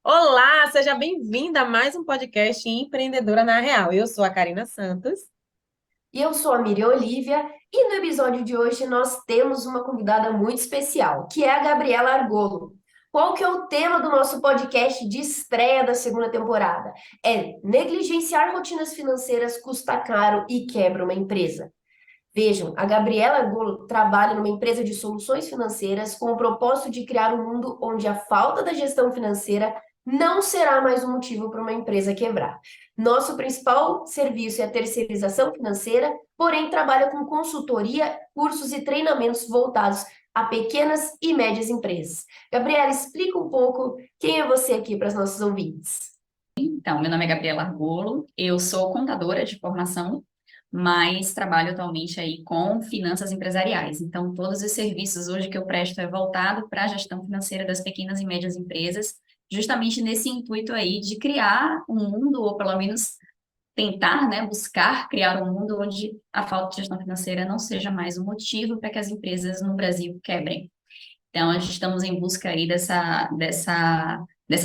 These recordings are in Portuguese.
Olá, seja bem-vinda a mais um podcast Empreendedora na Real. Eu sou a Karina Santos. E eu sou a Miriam Olívia, e no episódio de hoje nós temos uma convidada muito especial, que é a Gabriela Argolo. Qual que é o tema do nosso podcast de estreia da segunda temporada? É negligenciar rotinas financeiras custa caro e quebra uma empresa. Vejam, a Gabriela Argolo trabalha numa empresa de soluções financeiras com o propósito de criar um mundo onde a falta da gestão financeira não será mais um motivo para uma empresa quebrar. Nosso principal serviço é a terceirização financeira, porém trabalha com consultoria, cursos e treinamentos voltados a pequenas e médias empresas. Gabriela, explica um pouco quem é você aqui para os nossos ouvintes. Então, meu nome é Gabriela Argolo, eu sou contadora de formação, mas trabalho atualmente aí com finanças empresariais. Então, todos os serviços hoje que eu presto é voltado para a gestão financeira das pequenas e médias empresas, justamente nesse intuito aí de criar um mundo, ou pelo menos tentar, né, buscar criar um mundo onde a falta de gestão financeira não seja mais um motivo para que as empresas no Brasil quebrem. Então, a gente estamos em busca aí dessa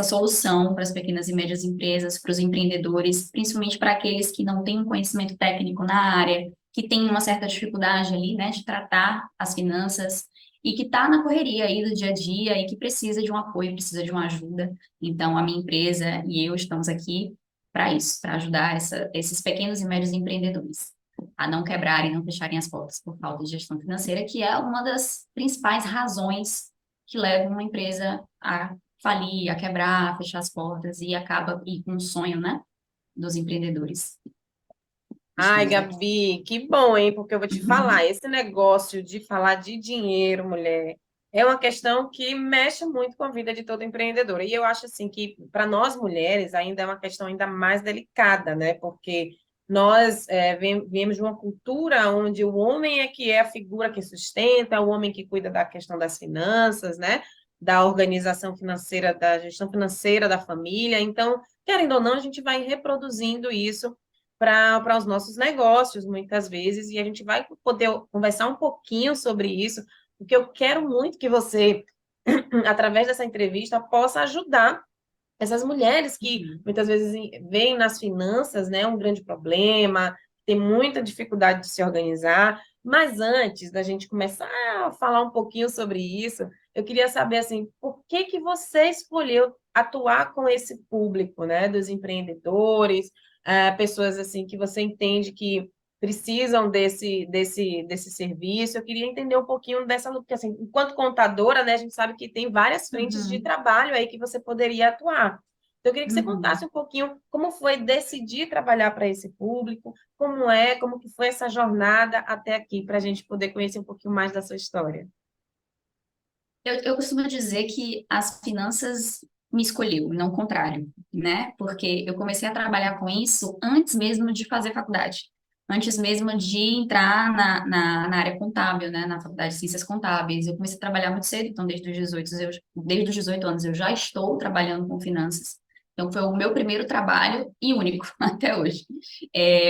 solução para as pequenas e médias empresas, para os empreendedores, principalmente para aqueles que não têm um conhecimento técnico na área, que têm uma certa dificuldade ali, né, de tratar as finanças e que está na correria aí do dia a dia e que precisa de um apoio, precisa de uma ajuda. Então, a minha empresa e eu estamos aqui para isso, para ajudar esses pequenos e médios empreendedores a não quebrarem, não fecharem as portas por falta de gestão financeira, que é uma das principais razões que levam uma empresa a falir, a quebrar, a fechar as portas e acaba e com o sonho, né, dos empreendedores. Ai, Estamos aqui. Gabi, que bom, hein? Porque eu vou te falar, esse negócio de falar de dinheiro, mulher, é uma questão que mexe muito com a vida de todo empreendedor. E eu acho assim que para nós mulheres ainda é uma questão ainda mais delicada, né? Porque nós viemos de uma cultura onde o homem é que é a figura que sustenta, o homem que cuida da questão das finanças, né? Da organização financeira, da gestão financeira da família. Então, querendo ou não, a gente vai reproduzindo isso para os nossos negócios, muitas vezes, e a gente vai poder conversar um pouquinho sobre isso, porque eu quero muito que você, através dessa entrevista, possa ajudar essas mulheres que Uhum. muitas vezes veem nas finanças, né, um grande problema, tem muita dificuldade de se organizar, mas antes da gente começar a falar um pouquinho sobre isso, eu queria saber assim, por que que você escolheu atuar com esse público, né, dos empreendedores, pessoas assim que você entende que precisam desse serviço. Eu queria entender um pouquinho dessa luta, porque assim, enquanto contadora, né, a gente sabe que tem várias frentes de Uhum. trabalho aí que você poderia atuar. Então, eu queria que você contasse Uhum. um pouquinho como foi decidir trabalhar para esse público, como que foi essa jornada até aqui, para a gente poder conhecer um pouquinho mais da sua história. Eu costumo dizer que as finanças me escolheu, não o contrário, né? Porque eu comecei a trabalhar com isso antes mesmo de fazer faculdade, antes mesmo de entrar na área contábil, né? Na faculdade de Ciências Contábeis. Eu comecei a trabalhar muito cedo, então desde os 18 anos eu já estou trabalhando com finanças. Então foi o meu primeiro trabalho e único até hoje.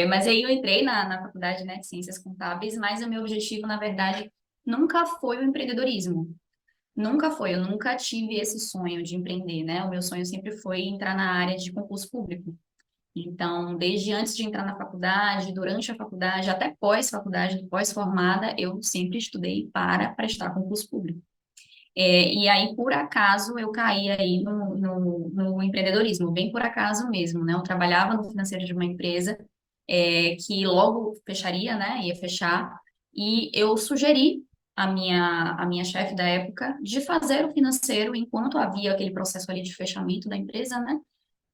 Mas aí eu entrei na faculdade, né, de Ciências Contábeis, mas o meu objetivo, na verdade, nunca foi o empreendedorismo. Nunca foi, eu nunca tive esse sonho de empreender, né? O meu sonho sempre foi entrar na área de concurso público. Então, desde antes de entrar na faculdade, durante a faculdade, até pós-faculdade, pós-formada, eu sempre estudei para prestar concurso público. E aí, por acaso, eu caí aí no empreendedorismo, bem por acaso mesmo, né? Eu trabalhava no financeiro de uma empresa, que logo fecharia, né? Ia fechar, e eu sugeri a minha chefe da época de fazer o financeiro enquanto havia aquele processo ali de fechamento da empresa, né?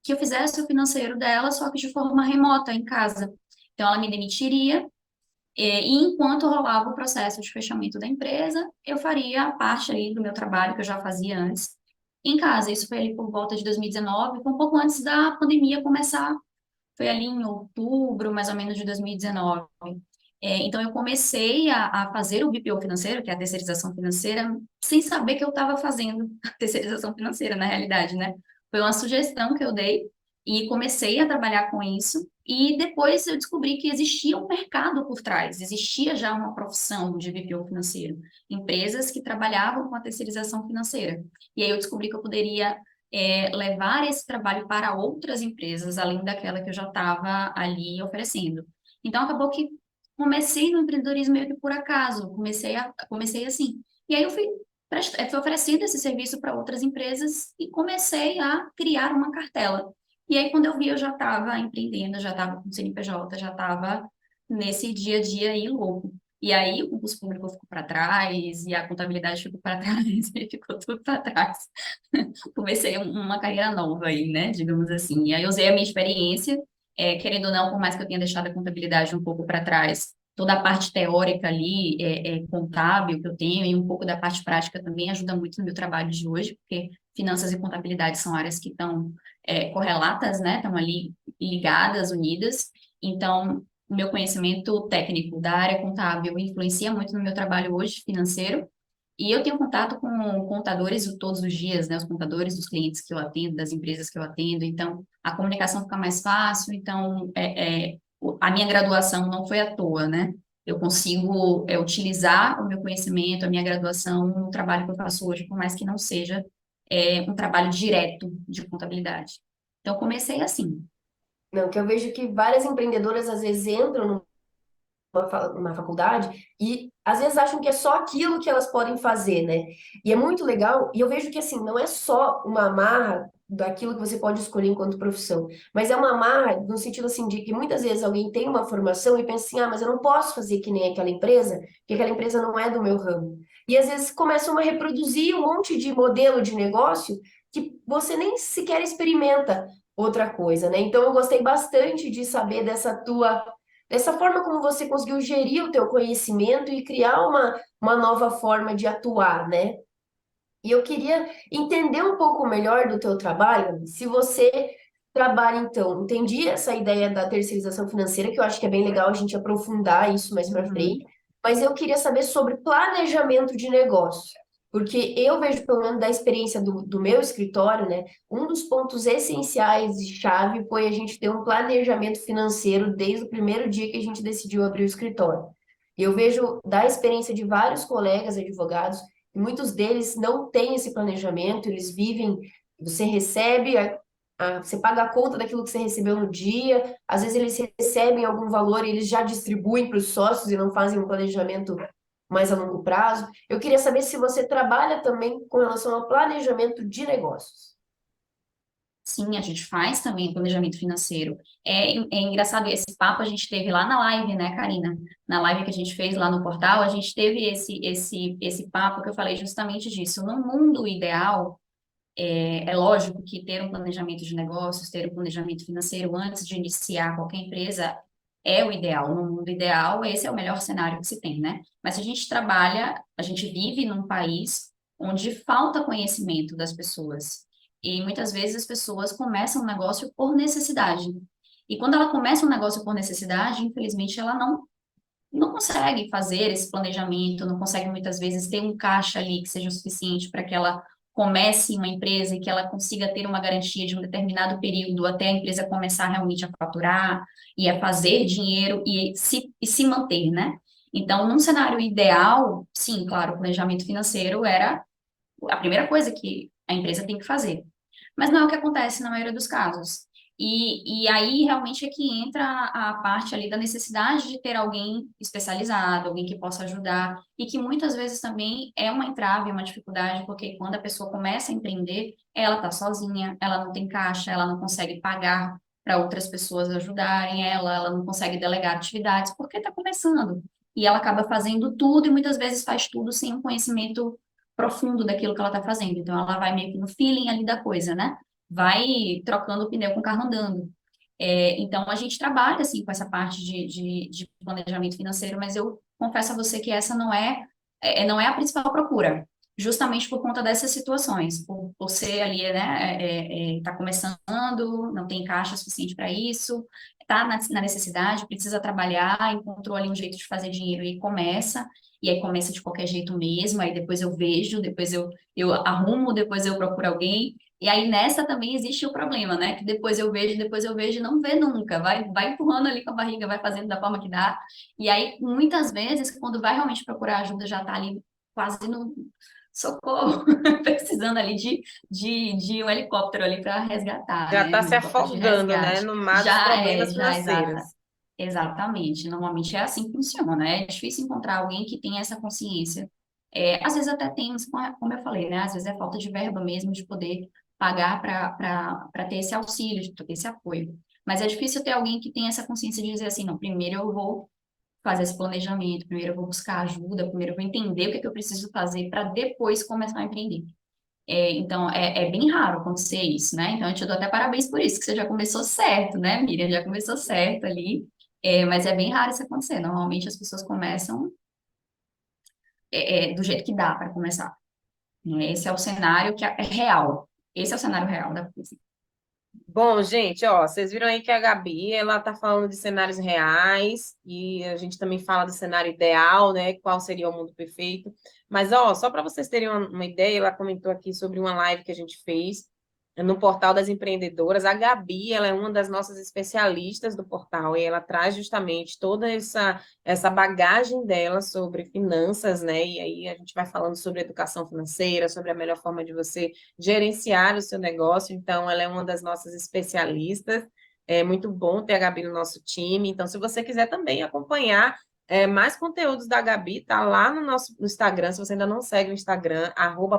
Que eu fizesse o financeiro dela, só que de forma remota, em casa. Então, ela me demitiria, e enquanto rolava o processo de fechamento da empresa, eu faria a parte aí do meu trabalho que eu já fazia antes em casa. Isso foi ali por volta de 2019, foi um pouco antes da pandemia começar. Foi ali em outubro, mais ou menos, de 2019. Então, eu comecei a fazer o BPO financeiro, que é a terceirização financeira, sem saber que eu estava fazendo a terceirização financeira, na realidade, né? Foi uma sugestão que eu dei e comecei a trabalhar com isso. E depois eu descobri que existia um mercado por trás, existia já uma profissão de BPO financeiro, empresas que trabalhavam com a terceirização financeira. E aí eu descobri que eu poderia levar esse trabalho para outras empresas, além daquela que eu já estava ali oferecendo. Então, acabou que comecei no empreendedorismo meio que por acaso, comecei assim. E aí eu fui oferecendo esse serviço para outras empresas e comecei a criar uma cartela. E aí, quando eu vi, eu já estava empreendendo, já estava com CNPJ, já estava nesse dia a dia aí louco. E aí, o concurso público ficou para trás, e a contabilidade ficou para trás, e ficou tudo para trás. Comecei uma carreira nova aí, né, digamos assim. E aí, eu usei a minha experiência, querendo ou não, por mais que eu tenha deixado a contabilidade um pouco para trás, toda a parte teórica ali, contábil que eu tenho, e um pouco da parte prática também ajuda muito no meu trabalho de hoje, porque finanças e contabilidade são áreas que estão correlatas, né, estão ali ligadas, unidas. Então, o meu conhecimento técnico da área contábil influencia muito no meu trabalho hoje financeiro, e eu tenho contato com contadores todos os dias, né? Os contadores dos clientes que eu atendo, das empresas que eu atendo, então a comunicação fica mais fácil. Então, a minha graduação não foi à toa, né? Eu consigo utilizar o meu conhecimento, a minha graduação no trabalho que eu faço hoje, por mais que não seja um trabalho direto de contabilidade. Então, comecei assim. Não, que eu vejo que várias empreendedoras às vezes entram uma faculdade e às vezes acham que é só aquilo que elas podem fazer, né? E é muito legal, e eu vejo que assim, não é só uma amarra daquilo que você pode escolher enquanto profissão, mas é uma amarra no sentido assim de que muitas vezes alguém tem uma formação e pensa assim, ah, mas eu não posso fazer que nem aquela empresa, porque aquela empresa não é do meu ramo. E às vezes começam a reproduzir um monte de modelo de negócio que você nem sequer experimenta outra coisa, né? Então eu gostei bastante de saber dessa forma como você conseguiu gerir o teu conhecimento e criar uma nova forma de atuar, né? E eu queria entender um pouco melhor do teu trabalho, se você trabalha, então, entendi essa ideia da terceirização financeira, que eu acho que é bem legal a gente aprofundar isso mais para frente, Uhum. mas eu queria saber sobre planejamento de negócio, porque eu vejo, pelo menos da experiência do meu escritório, né, um dos pontos essenciais e chave foi a gente ter um planejamento financeiro desde o primeiro dia que a gente decidiu abrir o escritório. E eu vejo da experiência de vários colegas advogados e muitos deles não têm esse planejamento, eles vivem, você recebe, você paga a conta daquilo que você recebeu no dia, às vezes eles recebem algum valor e eles já distribuem para os sócios e não fazem um planejamento mais a longo prazo. Eu queria saber se você trabalha também com relação ao planejamento de negócios. Sim, a gente faz também planejamento financeiro. É engraçado, esse papo a gente teve lá na live, né, Karina? Na live que a gente fez lá no portal, a gente teve esse papo que eu falei justamente disso. No mundo ideal, é lógico que ter um planejamento de negócios, ter um planejamento financeiro antes de iniciar qualquer empresa é o ideal. No mundo ideal, esse é o melhor cenário que se tem, né? Mas a gente trabalha, a gente vive num país onde falta conhecimento das pessoas. E muitas vezes as pessoas começam um negócio por necessidade. E quando ela começa um negócio por necessidade, infelizmente ela não consegue fazer esse planejamento, não consegue muitas vezes ter um caixa ali que seja o suficiente para que ela comece uma empresa e que ela consiga ter uma garantia de um determinado período até a empresa começar realmente a faturar e a fazer dinheiro e se manter, né? Então, num cenário ideal, sim, claro, o planejamento financeiro era a primeira coisa que a empresa tem que fazer. Mas não é o que acontece na maioria dos casos. E aí realmente é que entra a parte ali da necessidade de ter alguém especializado, alguém que possa ajudar, e que muitas vezes também é uma entrave, uma dificuldade, porque quando a pessoa começa a empreender, ela está sozinha, ela não tem caixa, ela não consegue pagar para outras pessoas ajudarem ela não consegue delegar atividades, porque está começando. E ela acaba fazendo tudo e muitas vezes faz tudo sem um conhecimento profundo daquilo que ela está fazendo. Então, ela vai meio que no feeling ali da coisa, né? Vai trocando o pneu com o carro andando. Então, a gente trabalha, assim, com essa parte de planejamento financeiro, mas eu confesso a você que essa não é a principal procura, justamente por conta dessas situações, por ser ali, né, tá começando, não tem caixa suficiente para isso, tá na necessidade, precisa trabalhar, encontrou ali um jeito de fazer dinheiro e aí começa de qualquer jeito mesmo, aí depois eu vejo, depois eu arrumo, depois eu procuro alguém, e aí nessa também existe o problema, né? Que depois eu vejo e não vê nunca. Vai empurrando ali com a barriga, vai fazendo da forma que dá. E aí, muitas vezes, quando vai realmente procurar ajuda, já tá ali quase no, socorro, precisando ali de um helicóptero ali para resgatar, Já né? está Um se helicóptero de afogando, né, resgate. no mar dos problemas Já, financeiros. exatamente. Normalmente é assim que funciona, né? É difícil encontrar alguém que tenha essa consciência. Às vezes até tem, como eu falei, né? Às vezes é falta de verba mesmo de poder pagar para ter esse auxílio, de ter esse apoio. Mas é difícil ter alguém que tenha essa consciência de dizer assim, não, primeiro eu vou fazer esse planejamento, primeiro eu vou buscar ajuda, primeiro eu vou entender o que é que eu preciso fazer para depois começar a empreender. Então, é bem raro acontecer isso, né? Então, eu te dou até parabéns por isso, que você já começou certo, né, Miriam? Já começou certo ali. Mas é bem raro isso acontecer. Normalmente, as pessoas começam do jeito que dá para começar, né? Esse é o cenário que é real. Esse é o cenário real da coisa. Bom, gente, ó, vocês viram aí que a Gabi, ela tá falando de cenários reais e a gente também fala do cenário ideal, né? Qual seria o mundo perfeito. Mas, ó, só para vocês terem uma ideia, ela comentou aqui sobre uma live que a gente fez no Portal das Empreendedoras. A Gabi, ela é uma das nossas especialistas do portal e ela traz justamente toda essa bagagem dela sobre finanças, né? E aí a gente vai falando sobre educação financeira, sobre a melhor forma de você gerenciar o seu negócio. Então, ela é uma das nossas especialistas. É muito bom ter a Gabi no nosso time. Então, se você quiser também acompanhar mais conteúdos da Gabi, tá lá no Instagram. Se você ainda não segue o Instagram,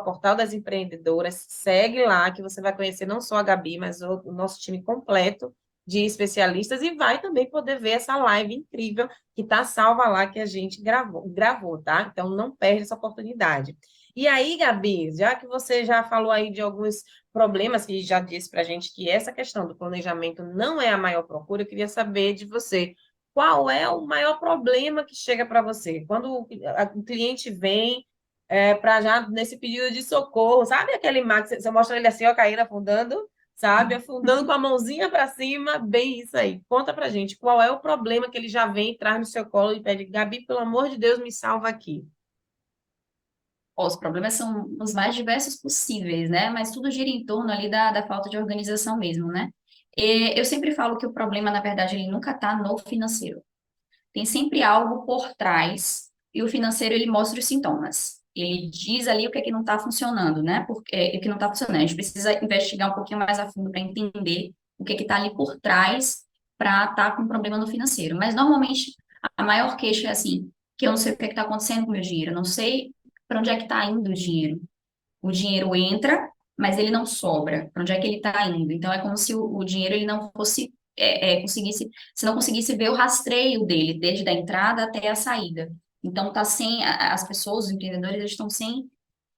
@Portal das Empreendedoras, segue lá que você vai conhecer não só a Gabi, mas o nosso time completo de especialistas e vai também poder ver essa live incrível que tá salva lá que a gente gravou, tá? Então não perde essa oportunidade. E aí, Gabi, já que você já falou aí de alguns problemas que já disse para a gente que essa questão do planejamento não é a maior procura, eu queria saber de você. Qual é o maior problema que chega para você? Quando o cliente vem para já nesse pedido de socorro, sabe aquele mar que você mostra ele assim, ó, caindo, afundando, sabe? Afundando com a mãozinha para cima, bem isso aí. Conta para gente, qual é o problema que ele já vem, traz no seu colo e pede, Gabi, pelo amor de Deus, me salva aqui. Os problemas são os mais diversos possíveis, né? Mas tudo gira em torno ali da falta de organização mesmo, né? Eu sempre falo que o problema, na verdade, ele nunca está no financeiro. Tem sempre algo por trás e o financeiro ele mostra os sintomas. Ele diz ali o que é que não está funcionando, né? Porque o que não está funcionando. A gente precisa investigar um pouquinho mais a fundo para entender o que é que está ali por trás para estar com um problema no financeiro. Mas normalmente a maior queixa é assim, que eu não sei o que é que está acontecendo com o meu dinheiro, eu não sei para onde é que está indo o dinheiro. O dinheiro entra, mas ele não sobra. Para onde é que ele está indo? Então é como se o dinheiro ele não fosse conseguisse, se não conseguisse ver o rastreio dele, desde a entrada até a saída. Então tá sem as pessoas, os empreendedores, eles estão sem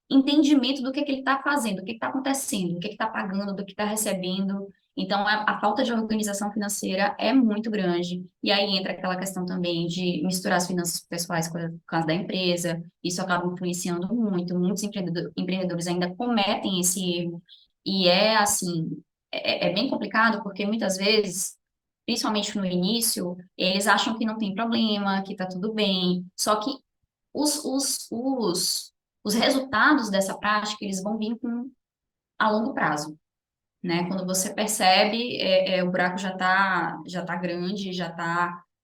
entendimento do que ele está fazendo, do que está acontecendo, do que está pagando, do que está recebendo. Então, a falta de organização financeira é muito grande. E aí entra aquela questão também de misturar as finanças pessoais com as da empresa. Isso acaba influenciando muito. Muitos empreendedores ainda cometem esse erro. E é assim, é bem complicado, porque muitas vezes, principalmente no início, eles acham que não tem problema, que está tudo bem. Só que os, os, os, os resultados dessa prática, eles vão vir a longo prazo, né? Quando você percebe, o buraco já tá grande,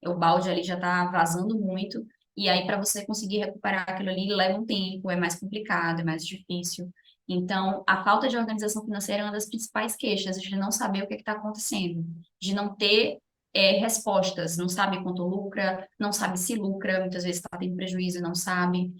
o balde ali já está vazando muito, e aí para você conseguir recuperar aquilo ali leva um tempo, é mais complicado, é mais difícil. Então, a falta de organização financeira é uma das principais queixas, de não saber o que está acontecendo, de não ter respostas, não sabe quanto lucra, não sabe se lucra, muitas vezes está tendo prejuízo, não sabe,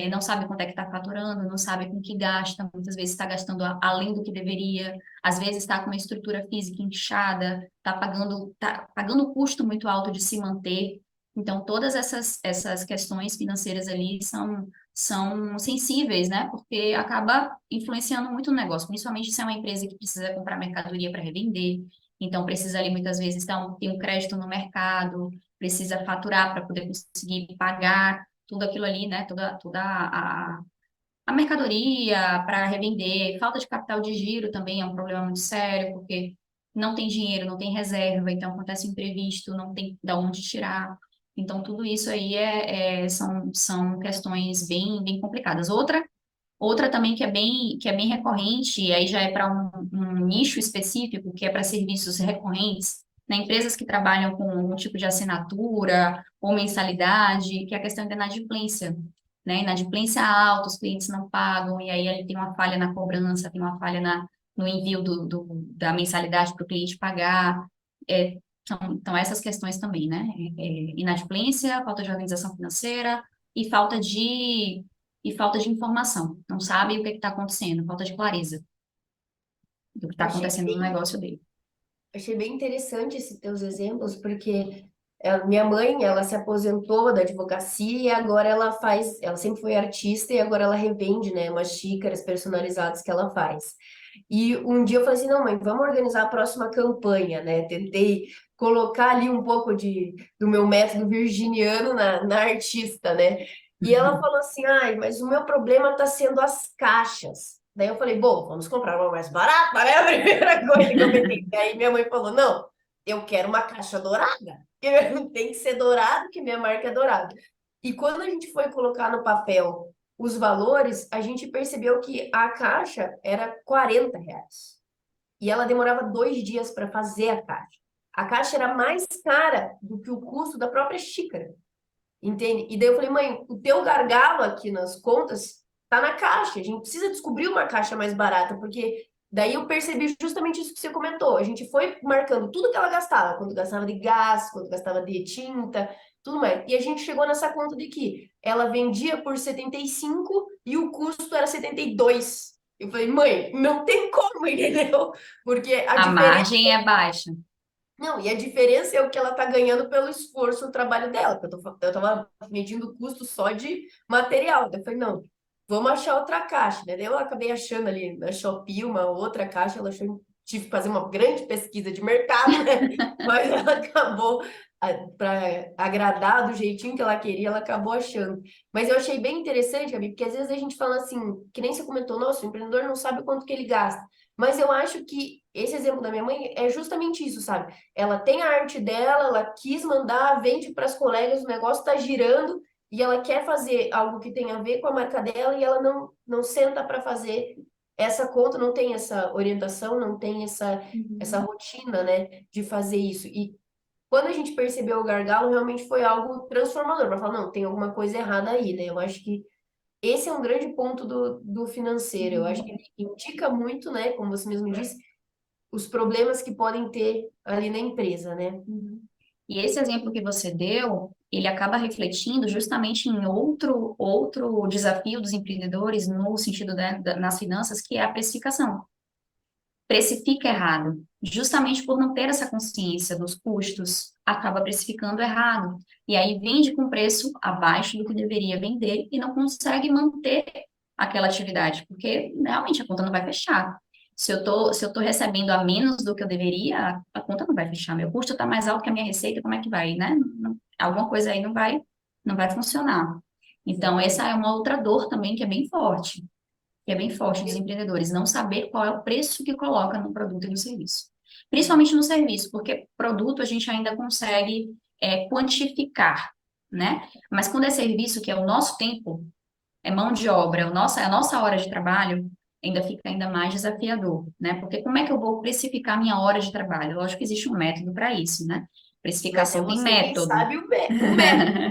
não sabe quanto é que está faturando, não sabe com que gasta, muitas vezes está gastando além do que deveria, às vezes está com uma estrutura física inchada, está pagando um custo muito alto de se manter. Então, todas essas questões financeiras ali são sensíveis, né? Porque acaba influenciando muito o negócio, principalmente se é uma empresa que precisa comprar mercadoria para revender. Então, precisa ali muitas vezes ter um crédito no mercado, precisa faturar para poder conseguir pagar tudo aquilo ali, né? Toda a mercadoria para revender, falta de capital de giro também é um problema muito sério, porque não tem dinheiro, não tem reserva, então acontece um imprevisto, não tem de onde tirar. Então, tudo isso aí são questões bem complicadas. Outra também que é bem recorrente, e aí já é para um nicho específico, que é para serviços recorrentes, né? Empresas que trabalham com algum tipo de assinatura ou mensalidade, que é a questão da inadimplência. né? Inadimplência alta, os clientes não pagam, e aí ele tem uma falha na cobrança, tem uma falha no envio da mensalidade para o cliente pagar. Então, essas questões também, né? Inadimplência, falta de organização financeira e falta de informação. Não sabe o que está acontecendo, falta de clareza do que está Achei acontecendo no bem, negócio dele. achei bem interessante esses teus exemplos, porque minha mãe, ela se aposentou da advocacia e agora ela sempre foi artista e agora ela revende, né, umas xícaras personalizadas que ela faz. E um dia eu falei assim, não, mãe, vamos organizar a próxima campanha, né? Tentei colocar ali um pouco do meu método virginiano na artista, né? E ela falou assim, ai, mas o meu problema está sendo as caixas. Daí eu falei, bom, vamos comprar uma mais barata, né? A primeira coisa que eu pensei. Daí minha mãe falou, não, eu quero uma caixa dourada. Tem que ser dourado, que minha marca é dourada. E quando a gente foi colocar no papel os valores, a gente percebeu que a caixa era R$ 40. E ela demorava 2 dias para fazer a caixa. A caixa era mais cara do que o custo da própria xícara. Entende? E daí eu falei, mãe, o teu gargalo aqui nas contas tá na caixa. A gente precisa descobrir uma caixa mais barata, porque daí eu percebi justamente isso que você comentou. A gente foi marcando tudo que ela gastava, quando gastava de gás, quando gastava de tinta, tudo mais. E a gente chegou nessa conta de que ela vendia por 75 e o custo era 72. Eu falei, mãe, não tem como, entendeu? Porque a A diferença margem é baixa. não, e a diferença é o que ela está ganhando pelo esforço, o trabalho dela. Eu tava medindo o custo só de material. Daí eu falei, não, vamos achar outra caixa, né? Daí eu acabei achando ali na Shopee uma outra caixa, ela achou, tive que fazer uma grande pesquisa de mercado, né? Mas ela acabou, para agradar do jeitinho que ela queria, ela acabou achando. Mas eu achei bem interessante, Gabi, porque às vezes a gente fala assim, que nem você comentou, nossa, o empreendedor não sabe quanto que ele gasta. Mas eu acho que esse exemplo da minha mãe é justamente isso, sabe? Ela tem a arte dela, ela quis mandar, vende para as colegas, o negócio está girando e ela quer fazer algo que tem a ver com a marca dela e ela não senta para fazer essa conta, não tem essa orientação, não tem essa Uhum. rotina, né, de fazer isso. E quando a gente percebeu o gargalo, realmente foi algo transformador, para falar, não, tem alguma coisa errada aí, né? Eu acho que esse é um grande ponto do financeiro. Eu acho que Uhum. ele indica muito, né, como você mesmo disse, os problemas que podem ter ali na empresa, né? Uhum. E esse exemplo que você deu, ele acaba refletindo justamente em outro desafio dos empreendedores no sentido nas finanças, que é a precificação. Precifica errado, justamente por não ter essa consciência dos custos, acaba precificando errado. E aí vende com preço abaixo do que deveria vender e não consegue manter aquela atividade, porque realmente a conta não vai fechar. Se eu tô recebendo a menos do que eu deveria, a conta não vai fechar. Meu custo está mais alto que a minha receita, como é que vai, né? Alguma coisa aí não vai funcionar. Então, essa é uma outra dor também que é bem forte dos empreendedores, não saber qual é o preço que coloca no produto e no serviço. Principalmente no serviço, porque produto a gente ainda consegue quantificar, né? Mas quando é serviço, que é o nosso tempo, é mão de obra, é a nossa hora de trabalho, ainda fica ainda mais desafiador, né? Porque como é que eu vou precificar minha hora de trabalho? Lógico que existe um método para isso, né? Mas é Precificação tem você quem método. sabe o método,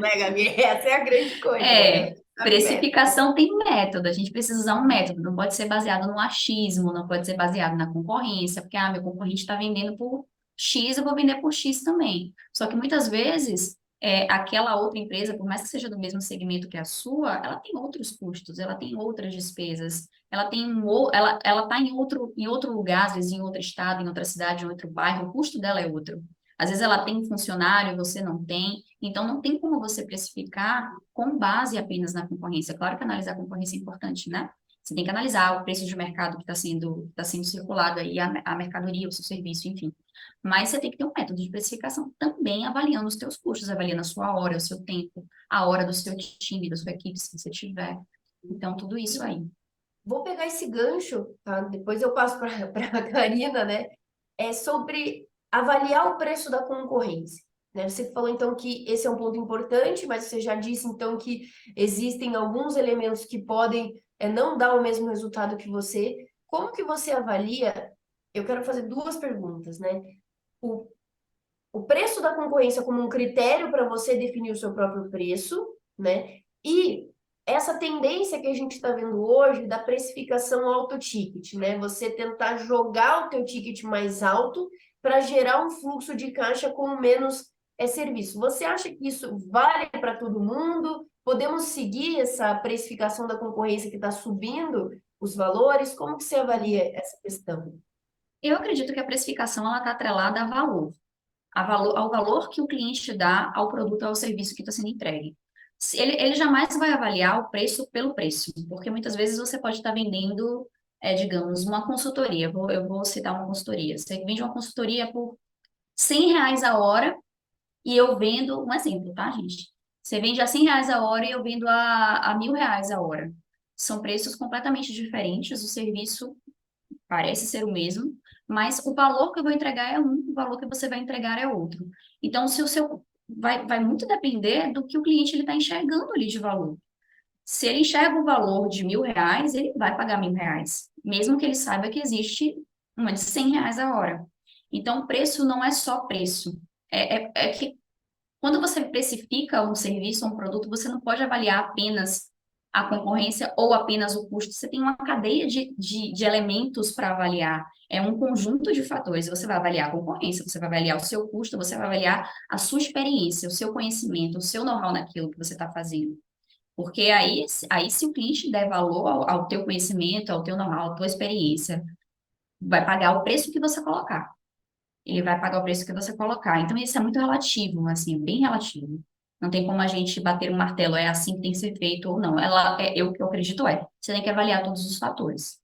né, Gabi? Essa é a grande coisa, né? É É, você que sabe o método. precificação tem método, a gente precisa usar um método, não pode ser baseado no achismo, não pode ser baseado na concorrência, porque, meu concorrente está vendendo por X, eu vou vender por X também. Só que muitas vezes, aquela outra empresa, por mais que seja do mesmo segmento que a sua, ela tem outros custos, ela tem outras despesas, ela está em outro lugar, às vezes em outro estado, em outra cidade, em outro bairro, o custo dela é outro. Às vezes ela tem um funcionário, você não tem, então não tem como você precificar com base apenas na concorrência. Claro que analisar a concorrência é importante, né? Você tem que analisar o preço de mercado que está sendo circulado aí, a mercadoria, o seu serviço, enfim. Mas você tem que ter um método de precificação também avaliando os teus custos, avaliando a sua hora, o seu tempo, a hora do seu time, da sua equipe, se você tiver. Então, tudo isso aí. Vou pegar esse gancho, tá? Depois eu passo para a Karina, né? É sobre avaliar o preço da concorrência. Né? Você falou então que esse é um ponto importante, mas você já disse então que existem alguns elementos que podem não dar o mesmo resultado que você. Como que você avalia? Eu quero fazer duas perguntas, né? O, o preço da concorrência como um critério para você definir o seu próprio preço, né? E essa tendência que a gente está vendo hoje da precificação alto ticket, né? Você tentar jogar o teu ticket mais alto para gerar um fluxo de caixa com menos serviço. Você acha que isso vale para todo mundo? Podemos seguir essa precificação da concorrência que está subindo os valores? Como que você avalia essa questão? Eu acredito que a precificação ela está atrelada ao valor que o cliente dá ao produto ou ao serviço que está sendo entregue. Ele jamais vai avaliar o preço pelo preço, porque muitas vezes você pode estar vendendo, digamos, uma consultoria. Eu vou citar uma consultoria. Você vende uma consultoria por R$ 100 a hora e eu vendo, um exemplo, tá, gente? Você vende a R$ 100 a hora e eu vendo a R$ 1.000 a hora. São preços completamente diferentes, o serviço parece ser o mesmo, mas o valor que eu vou entregar é um, o valor que você vai entregar é outro. Então, se o seu vai muito depender do que o cliente ele está enxergando ali de valor. Se ele enxerga o valor de R$ 1.000, ele vai pagar R$ 1.000, mesmo que ele saiba que existe uma de R$ 100 a hora. Então, preço não é só preço. É que quando você precifica um serviço ou um produto, você não pode avaliar apenas a concorrência ou apenas o custo. Você tem uma cadeia de elementos para avaliar. É um conjunto de fatores. Você vai avaliar a concorrência, você vai avaliar o seu custo, você vai avaliar a sua experiência, o seu conhecimento, o seu know-how naquilo que você está fazendo. Porque aí, se o cliente der valor ao teu conhecimento, ao teu know-how, à tua experiência, vai pagar o preço que você colocar. Ele vai pagar o preço que você colocar. Então, isso é muito relativo, assim, bem relativo. Não tem como a gente bater um martelo, é assim que tem que ser feito ou não. O que eu acredito você tem que avaliar todos os fatores.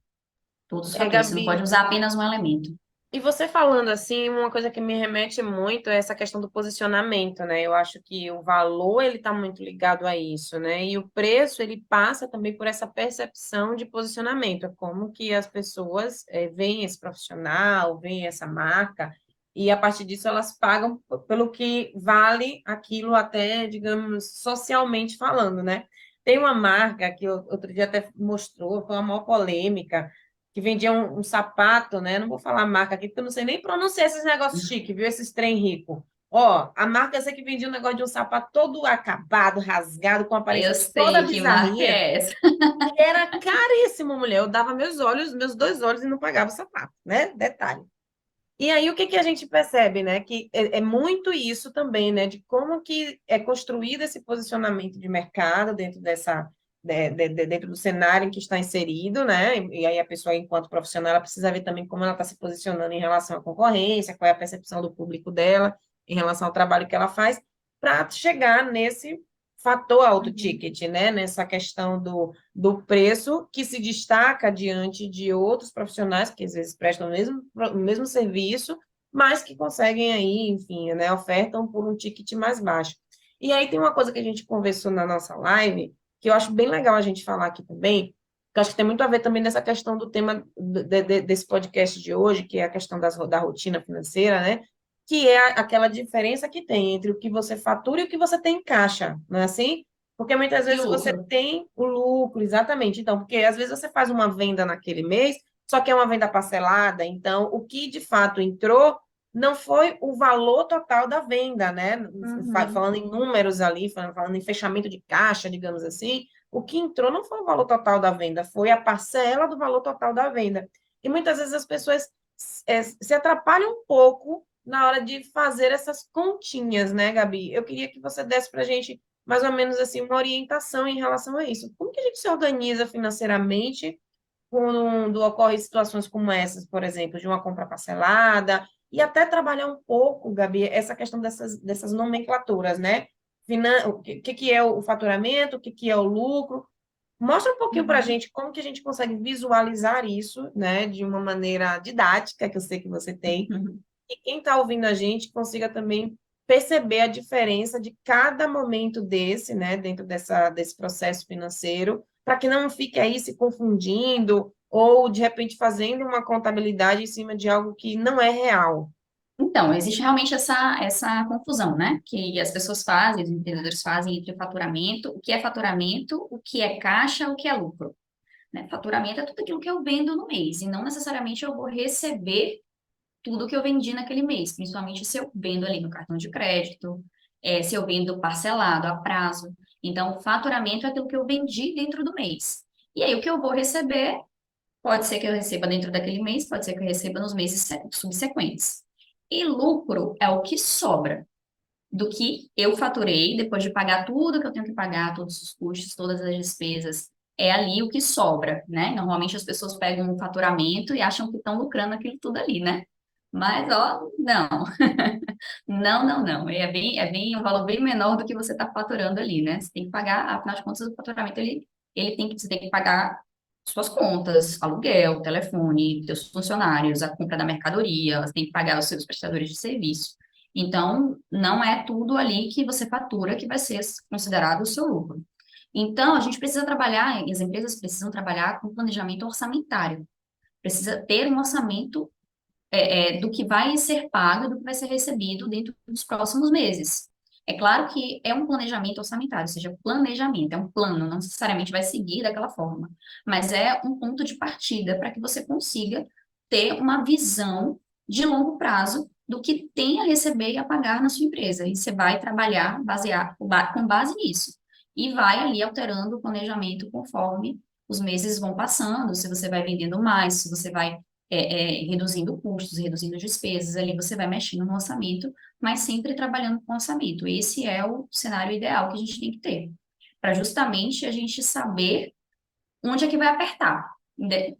Todos os fatores. Você não pode Gabi, usar apenas um elemento. e você falando assim, uma coisa que me remete muito é essa questão do posicionamento, né? Eu acho que o valor ele está muito ligado a isso, né? E o preço ele passa também por essa percepção de posicionamento, é como que as pessoas veem esse profissional, veem essa marca, e a partir disso elas pagam pelo que vale aquilo até, digamos, socialmente falando, né? Tem uma marca que outro dia até mostrou, foi uma maior polêmica que vendia um sapato, né? Não vou falar a marca aqui, porque eu não sei nem pronunciar esses negócios chiques, viu? Esses trem rico. Ó, a marca essa que vendia um negócio de um sapato todo acabado, rasgado, com a Eu aparência toda sei que marca bizarrinha. é essa. E era caríssimo, mulher. Eu dava meus olhos, meus dois olhos e não pagava o sapato, né? Detalhe. E aí, o que que a gente percebe, né? Que é muito isso também, né? De como que é construído esse posicionamento de mercado dentro dessa, dentro do cenário em que está inserido, né? E aí a pessoa, enquanto profissional, ela precisa ver também como ela está se posicionando em relação à concorrência, qual é a percepção do público dela em relação ao trabalho que ela faz, para chegar nesse fator alto Uhum. ticket, né? Nessa questão do preço que se destaca diante de outros profissionais que às vezes prestam o mesmo serviço, mas que conseguem aí, enfim, né, ofertam por um ticket mais baixo. E aí tem uma coisa que a gente conversou na nossa live, que eu acho bem legal a gente falar aqui também, que eu acho que tem muito a ver também nessa questão do tema desse podcast de hoje, que é a questão da rotina financeira, né? Que é aquela diferença que tem entre o que você fatura e o que você tem em caixa, não é assim? Porque muitas E o vezes você lucro? tem o lucro, exatamente. Então, porque às vezes você faz uma venda naquele mês, só que é uma venda parcelada, então o que de fato entrou não foi o valor total da venda, né? Uhum. Falando em números ali, falando em fechamento de caixa, digamos assim, o que entrou não foi o valor total da venda, foi a parcela do valor total da venda. E muitas vezes as pessoas se atrapalham um pouco na hora de fazer essas continhas, né, Gabi? Eu queria que você desse para a gente mais ou menos assim uma orientação em relação a isso. Como que a gente se organiza financeiramente quando ocorrem situações como essas, por exemplo, de uma compra parcelada, e até trabalhar um pouco, Gabi, essa questão dessas nomenclaturas, né? O que é o faturamento, o que é o lucro. Mostra um pouquinho para a Uhum. gente como que a gente consegue visualizar isso, né, de uma maneira didática, que eu sei que você tem, Uhum. e quem está ouvindo a gente consiga também perceber a diferença de cada momento desse, né, dentro desse processo financeiro, para que não fique aí se confundindo ou, de repente, fazendo uma contabilidade em cima de algo que não é real. Então, existe realmente essa confusão, né? Que as pessoas fazem, os empreendedores fazem entre faturamento, o que é caixa, o que é lucro, né? Faturamento é tudo aquilo que eu vendo no mês, e não necessariamente eu vou receber tudo que eu vendi naquele mês, principalmente se eu vendo ali no cartão de crédito, se eu vendo parcelado a prazo. Então, o faturamento é aquilo que eu vendi dentro do mês. E aí, o que eu vou receber, pode ser que eu receba dentro daquele mês, pode ser que eu receba nos meses subsequentes. E lucro é o que sobra do que eu faturei, depois de pagar tudo que eu tenho que pagar, todos os custos, todas as despesas, é ali o que sobra, né? Normalmente as pessoas pegam o faturamento e acham que estão lucrando aquilo tudo ali, né? Mas, ó, não. Não, não, não. É bem um valor bem menor do que você está faturando ali, né? Você tem que pagar, afinal de contas, o faturamento, você tem que pagar suas contas, aluguel, telefone, seus funcionários, a compra da mercadoria, você tem que pagar os seus prestadores de serviço. Então, não é tudo ali que você fatura que vai ser considerado o seu lucro. Então, a gente precisa trabalhar, e as empresas precisam trabalhar com planejamento orçamentário. Precisa ter um orçamento do que vai ser pago, do que vai ser recebido dentro dos próximos meses. É claro que é um planejamento orçamentário, ou seja, planejamento, é um plano, não necessariamente vai seguir daquela forma, mas é um ponto de partida para que você consiga ter uma visão de longo prazo do que tem a receber e a pagar na sua empresa. E você vai trabalhar com base nisso. E vai ali alterando o planejamento conforme os meses vão passando, se você vai vendendo mais, se você vai reduzindo custos, reduzindo despesas, ali você vai mexendo no orçamento, mas sempre trabalhando com orçamento. Esse é o cenário ideal que a gente tem que ter, para justamente a gente saber onde é que vai apertar,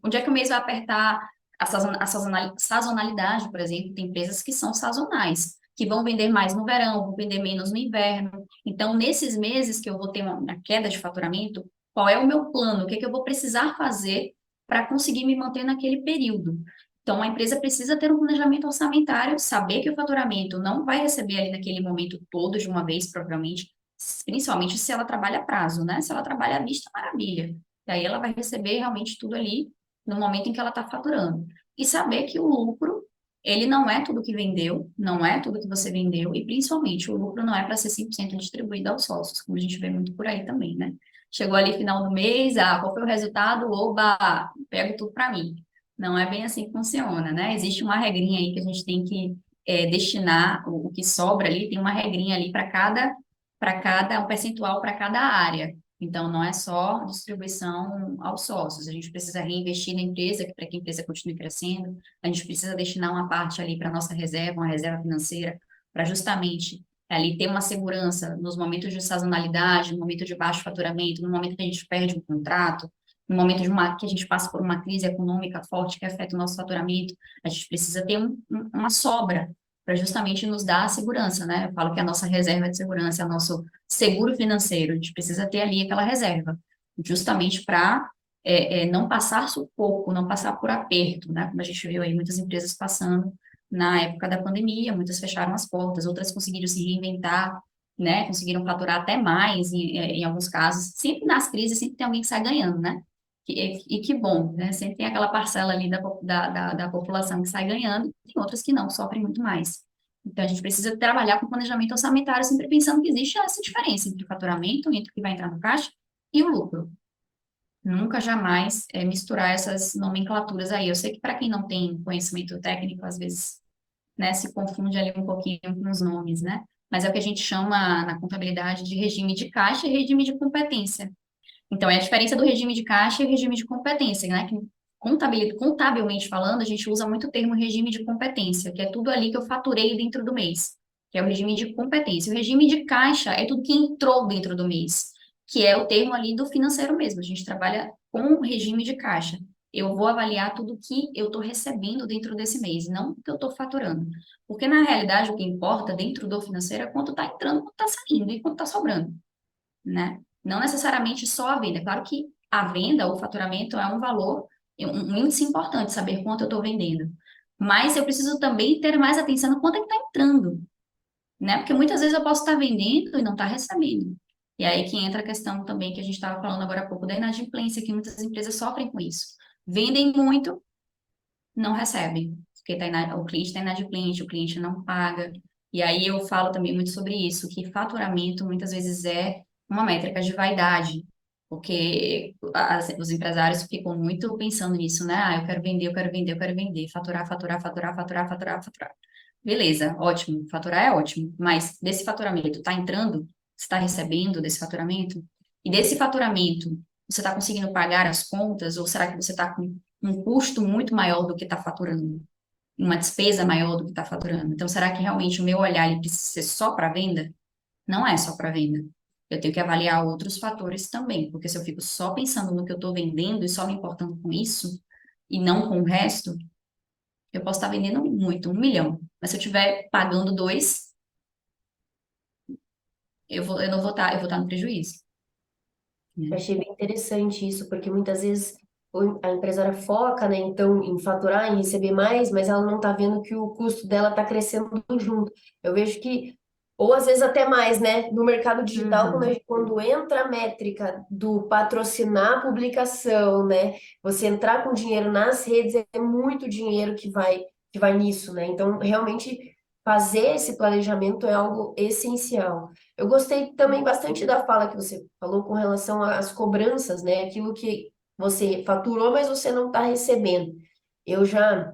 onde é que o mês vai apertar sazonalidade, por exemplo, tem empresas que são sazonais, que vão vender mais no verão, vão vender menos no inverno. Então, nesses meses que eu vou ter uma queda de faturamento, qual é o meu plano? O que é que eu vou precisar fazer para conseguir me manter naquele período? Então, a empresa precisa ter um planejamento orçamentário, saber que o faturamento não vai receber ali naquele momento todo de uma vez, provavelmente, principalmente se ela trabalha a prazo, né? Se ela trabalha à vista, maravilha. E aí ela vai receber realmente tudo ali no momento em que ela está faturando. E saber que o lucro, ele não é tudo que vendeu, não é tudo que você vendeu, e principalmente o lucro não é para ser 100% distribuído aos sócios, como a gente vê muito por aí também, né? Chegou ali final do mês, qual foi o resultado? Oba, pego tudo para mim. Não é bem assim que funciona, né? Existe uma regrinha aí que a gente tem que destinar o que sobra ali, tem uma regrinha ali um percentual para cada área. Então, não é só distribuição aos sócios, a gente precisa reinvestir na empresa para que a empresa continue crescendo, a gente precisa destinar uma parte ali para a nossa reserva, uma reserva financeira, para justamente ali ter uma segurança nos momentos de sazonalidade, no momento de baixo faturamento, no momento que a gente perde um contrato, no momento que a gente passa por uma crise econômica forte que afeta o nosso faturamento, a gente precisa ter uma sobra para justamente nos dar a segurança, né? Eu falo que a nossa reserva de segurança é o nosso seguro financeiro, a gente precisa ter ali aquela reserva, justamente para não passar sufoco, não passar por aperto, né? Como a gente viu aí muitas empresas passando na época da pandemia, muitas fecharam as portas, outras conseguiram se reinventar, né? Conseguiram faturar até mais em alguns casos. Sempre nas crises, sempre tem alguém que sai ganhando, né? E que bom, né? Sempre tem aquela parcela ali da população que sai ganhando, e tem outras que não, sofrem muito mais. Então, a gente precisa trabalhar com planejamento orçamentário, sempre pensando que existe essa diferença entre o faturamento, entre o que vai entrar no caixa, e o lucro. Nunca, jamais misturar essas nomenclaturas aí. Eu sei que para quem não tem conhecimento técnico, às vezes, né, se confunde ali um pouquinho com os nomes, né? Mas é o que a gente chama na contabilidade de regime de caixa e regime de competência. Então, é a diferença do regime de caixa e o regime de competência, né? Que contabilmente falando, a gente usa muito o termo regime de competência, que é tudo ali que eu faturei dentro do mês, que é o regime de competência. O regime de caixa é tudo que entrou dentro do mês, que é o termo ali do financeiro mesmo. A gente trabalha com o regime de caixa. Eu vou avaliar tudo que eu estou recebendo dentro desse mês, não o que eu estou faturando. Porque, na realidade, o que importa dentro do financeiro é quanto está entrando, quanto está saindo e quanto está sobrando, né? Não necessariamente só a venda. É claro que a venda, o faturamento é um valor, um índice importante, saber quanto eu estou vendendo. Mas eu preciso também ter mais atenção no quanto é que está entrando, né? Porque muitas vezes eu posso estar vendendo e não estar recebendo. E aí que entra a questão também que a gente estava falando agora há pouco da inadimplência, que muitas empresas sofrem com isso. Vendem muito, não recebem, porque o cliente está inadimplente, o cliente não paga. E aí eu falo também muito sobre isso, que faturamento muitas vezes é uma métrica de vaidade, porque os empresários ficam muito pensando nisso, né? Eu quero vender, eu quero vender, eu quero vender, faturar, faturar, faturar, faturar, faturar, faturar. Beleza, ótimo, faturar é ótimo, mas desse faturamento está entrando? você está recebendo desse faturamento? E desse faturamento, você está conseguindo pagar as contas ou será que você está com um custo muito maior do que está faturando? Uma despesa maior do que está faturando? Então, será que realmente o meu olhar ele precisa ser só para venda? Não é só para venda. Eu tenho que avaliar outros fatores também, porque se eu fico só pensando no que eu estou vendendo e só me importando com isso e não com o resto, eu posso estar vendendo muito, 1 milhão. Mas se eu estiver pagando dois, eu não vou estar, eu vou estar no prejuízo, Eu né? achei bem interessante isso, porque muitas vezes a empresária foca, né, então, em faturar, em receber mais, mas ela não está vendo que o custo dela está crescendo junto. Eu vejo que, ou às vezes até mais, né, no mercado digital, Uhum. quando entra a métrica do patrocinar a publicação, né, você entrar com dinheiro nas redes, é muito dinheiro que vai nisso, né? Então, realmente, fazer esse planejamento é algo essencial. Eu gostei também bastante da fala que você falou com relação às cobranças, né? Aquilo que você faturou, mas você não está recebendo. Eu já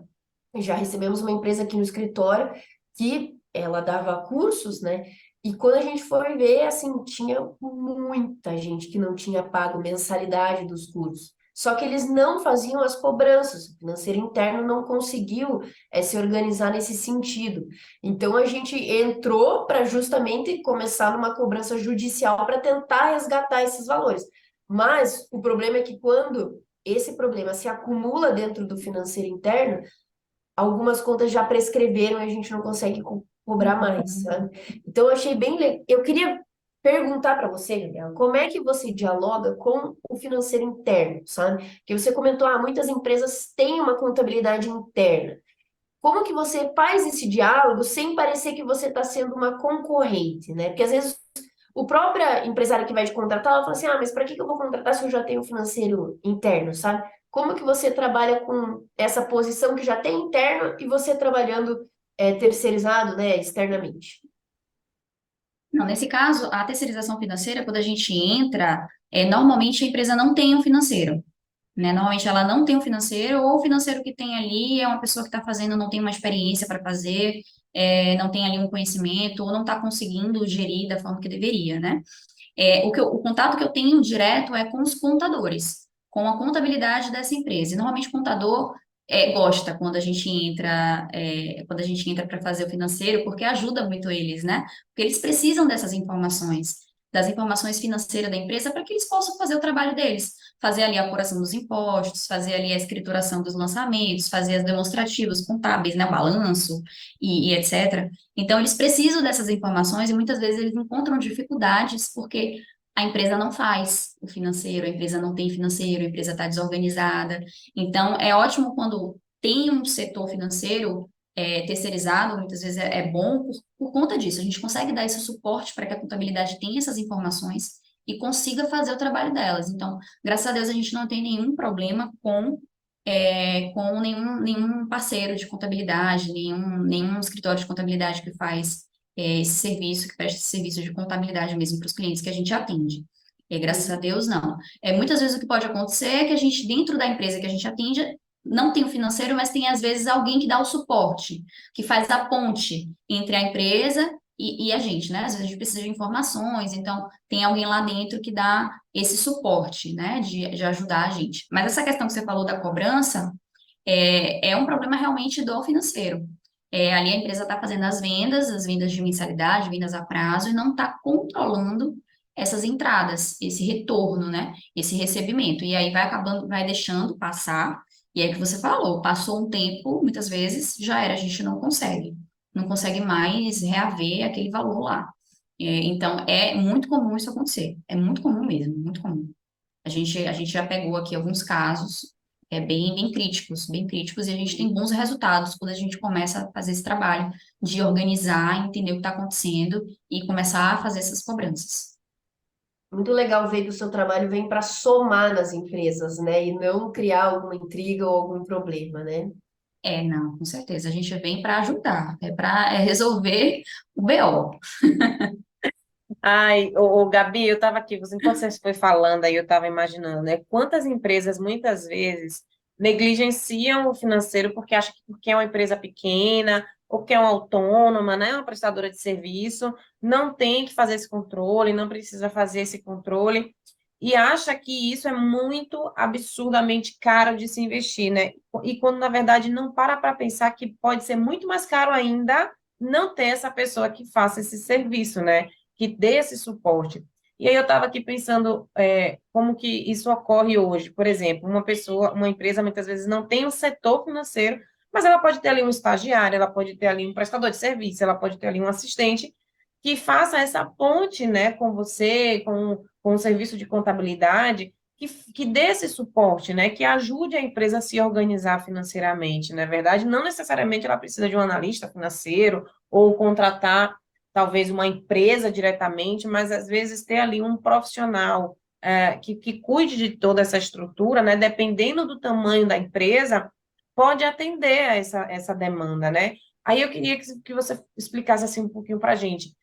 recebemos uma empresa aqui no escritório que ela dava cursos, né? E quando a gente foi ver, assim, tinha muita gente que não tinha pago mensalidade dos cursos. Só que eles não faziam as cobranças, o financeiro interno não conseguiu se organizar nesse sentido. Então a gente entrou para justamente começar numa cobrança judicial para tentar resgatar esses valores. Mas o problema é que quando esse problema se acumula dentro do financeiro interno, algumas contas já prescreveram e a gente não consegue cobrar mais, sabe? Então eu achei bem legal. Eu queria perguntar para você, Gabriela, como é que você dialoga com o financeiro interno, sabe? Porque você comentou, muitas empresas têm uma contabilidade interna. Como que você faz esse diálogo sem parecer que você está sendo uma concorrente, né? Porque às vezes o próprio empresário que vai te contratar, ela fala assim, mas para que eu vou contratar se eu já tenho um financeiro interno, sabe? Como que você trabalha com essa posição que já tem interno e você trabalhando terceirizado, né, externamente? Não, nesse caso, a terceirização financeira, quando a gente entra, normalmente a empresa não tem um financeiro, né? Normalmente ela não tem um financeiro, ou o financeiro que tem ali é uma pessoa que está fazendo, não tem uma experiência para fazer, não tem ali um conhecimento, ou não está conseguindo gerir da forma que deveria, né? O contato que eu tenho direto é com os contadores, com a contabilidade dessa empresa. E normalmente o contador gosta quando a gente entra para fazer o financeiro, porque ajuda muito eles, né? Porque eles precisam dessas informações, das informações financeiras da empresa, para que eles possam fazer o trabalho deles, fazer ali a apuração dos impostos, fazer ali a escrituração dos lançamentos, fazer as demonstrativos contábeis, né? O balanço e etc. Então, eles precisam dessas informações e muitas vezes eles encontram dificuldades porque a empresa não faz o financeiro, a empresa não tem financeiro, a empresa está desorganizada. Então, é ótimo quando tem um setor financeiro terceirizado, muitas vezes é bom por conta disso. A gente consegue dar esse suporte para que a contabilidade tenha essas informações e consiga fazer o trabalho delas. Então, graças a Deus, a gente não tem nenhum problema com nenhum parceiro de contabilidade, nenhum escritório de contabilidade que faz esse serviço, que presta esse serviço de contabilidade mesmo para os clientes que a gente atende. Graças a Deus, não. Muitas vezes o que pode acontecer é que a gente, dentro da empresa que a gente atende, não tem o financeiro, mas tem às vezes alguém que dá o suporte, que faz a ponte entre a empresa e a gente, né? Às vezes a gente precisa de informações, então tem alguém lá dentro que dá esse suporte, né, de ajudar a gente. Mas essa questão que você falou da cobrança é um problema realmente do financeiro. Ali a empresa está fazendo as vendas de mensalidade, vendas a prazo, e não está controlando essas entradas, esse retorno, né, esse recebimento. E aí vai acabando, vai deixando passar, e é o que você falou, passou um tempo, muitas vezes já era, a gente não consegue mais reaver aquele valor lá. Então, é muito comum isso acontecer, é muito comum mesmo, muito comum. A gente já pegou aqui alguns casos bem críticos, e a gente tem bons resultados quando a gente começa a fazer esse trabalho de organizar, entender o que está acontecendo e começar a fazer essas cobranças. Muito legal ver que o seu trabalho vem para somar nas empresas, né? E não criar alguma intriga ou algum problema, né? Não, com certeza. A gente vem para ajudar, para resolver o BO. Ai, Gabi, eu estava aqui, enquanto você foi falando aí, eu estava imaginando, né? Quantas empresas muitas vezes negligenciam o financeiro porque acham que porque é uma empresa pequena ou que é uma autônoma, né, uma prestadora de serviço, não tem que fazer esse controle, não precisa fazer esse controle, e acha que isso é muito absurdamente caro de se investir, né? E quando, na verdade, não para pensar que pode ser muito mais caro ainda não ter essa pessoa que faça esse serviço, né? Que dê esse suporte. E aí eu estava aqui pensando como que isso ocorre hoje. Por exemplo, uma pessoa, uma empresa muitas vezes não tem um setor financeiro, mas ela pode ter ali um estagiário, ela pode ter ali um prestador de serviço, ela pode ter ali um assistente que faça essa ponte, né, com você, com o serviço de contabilidade, que dê esse suporte, né, que ajude a empresa a se organizar financeiramente, na verdade, não necessariamente ela precisa de um analista financeiro ou contratar talvez uma empresa diretamente, mas às vezes ter ali um profissional que cuide de toda essa estrutura, né, dependendo do tamanho da empresa, pode atender a essa demanda, né? Aí eu queria que você explicasse assim um pouquinho para a gente.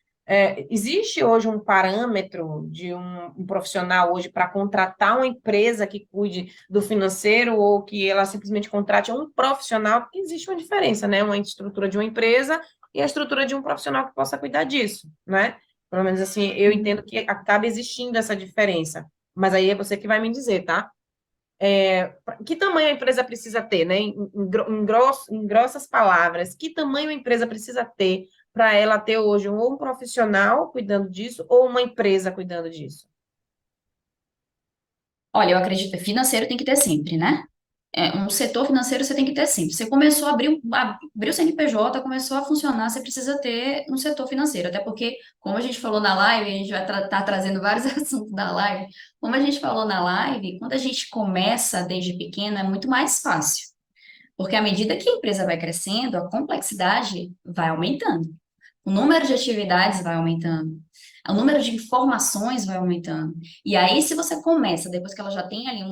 Existe hoje um parâmetro de um profissional hoje para contratar uma empresa que cuide do financeiro ou que ela simplesmente contrate um profissional? Porque existe uma diferença, né? Uma estrutura de uma empresa e a estrutura de um profissional que possa cuidar disso, né? Pelo menos assim, eu entendo que acaba existindo essa diferença. Mas aí é você que vai me dizer, tá? Que tamanho a empresa precisa ter, né? Em grossas palavras, que tamanho a empresa precisa ter para ela ter hoje ou um profissional cuidando disso ou uma empresa cuidando disso? Olha, eu acredito que financeiro tem que ter sempre, né? Um setor financeiro você tem que ter sempre. Você começou a abrir, abrir o CNPJ, começou a funcionar, você precisa ter um setor financeiro. Até porque, como a gente falou na live, a gente vai estar trazendo vários assuntos da live. Como a gente falou na live, quando a gente começa desde pequeno, é muito mais fácil. Porque à medida que a empresa vai crescendo, a complexidade vai aumentando. O número de atividades vai aumentando, o número de informações vai aumentando. E aí, se você começa, depois que ela já tem ali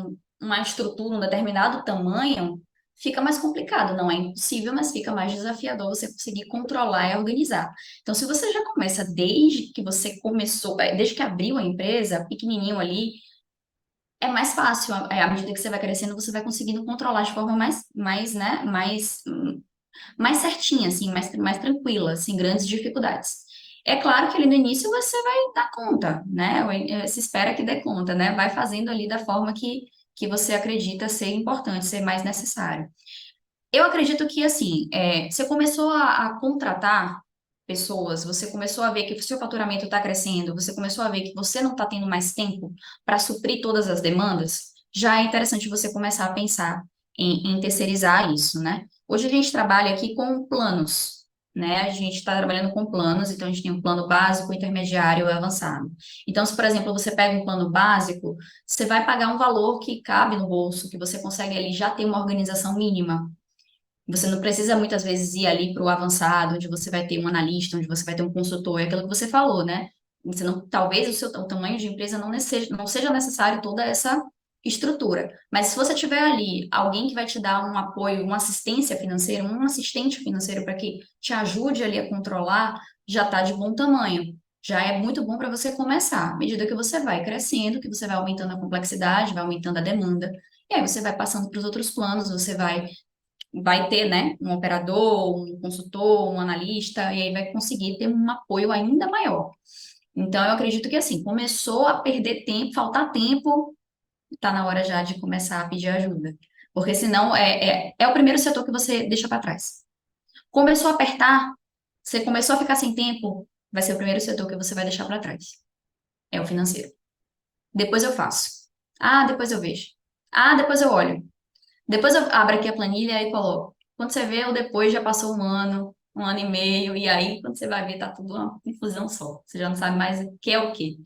uma estrutura, um determinado tamanho, fica mais complicado. Não é impossível, mas fica mais desafiador você conseguir controlar e organizar. Então, se você já começa desde que você começou, desde que abriu a empresa, pequenininho ali, é mais fácil. À medida que você vai crescendo, você vai conseguindo controlar de forma né, mais certinha, assim, mais tranquila, sem grandes dificuldades. É claro que ali no início você vai dar conta, né? Se espera que dê conta, né? Vai fazendo ali da forma que você acredita ser importante, ser mais necessário. Eu acredito que, assim, você começou a contratar pessoas, você começou a ver que o seu faturamento está crescendo, você começou a ver que você não está tendo mais tempo para suprir todas as demandas, já é interessante você começar a pensar em terceirizar isso, né? Hoje a gente trabalha aqui com planos, né? A gente está trabalhando com planos, então a gente tem um plano básico, intermediário e avançado. Então, se, por exemplo, você pega um plano básico, você vai pagar um valor que cabe no bolso, que você consegue ali já ter uma organização mínima. Você não precisa muitas vezes ir ali para o avançado, onde você vai ter um analista, onde você vai ter um consultor, é aquilo que você falou, né? Você não, talvez o tamanho de empresa não seja necessário toda essa estrutura. Mas se você tiver ali alguém que vai te dar um apoio, uma assistência financeira, um assistente financeiro para que te ajude ali a controlar, já está de bom tamanho. Já é muito bom para você começar. À medida que você vai crescendo, que você vai aumentando a complexidade, vai aumentando a demanda, e aí você vai passando para os outros planos, você vai ter, né, um operador, um consultor, um analista, e aí vai conseguir ter um apoio ainda maior. Então, eu acredito que, assim, começou a perder tempo, faltar tempo, está na hora já de começar a pedir ajuda. Porque senão é o primeiro setor que você deixa para trás. Começou a apertar, você começou a ficar sem tempo, vai ser o primeiro setor que você vai deixar para trás. É o financeiro. Depois eu faço. Ah, depois eu vejo. Ah, depois eu olho. Depois eu abro aqui a planilha e coloco. Quando você vê, o depois já passou um ano e meio, e aí quando você vai ver, tá tudo uma confusão só. Você já não sabe mais o que é o quê.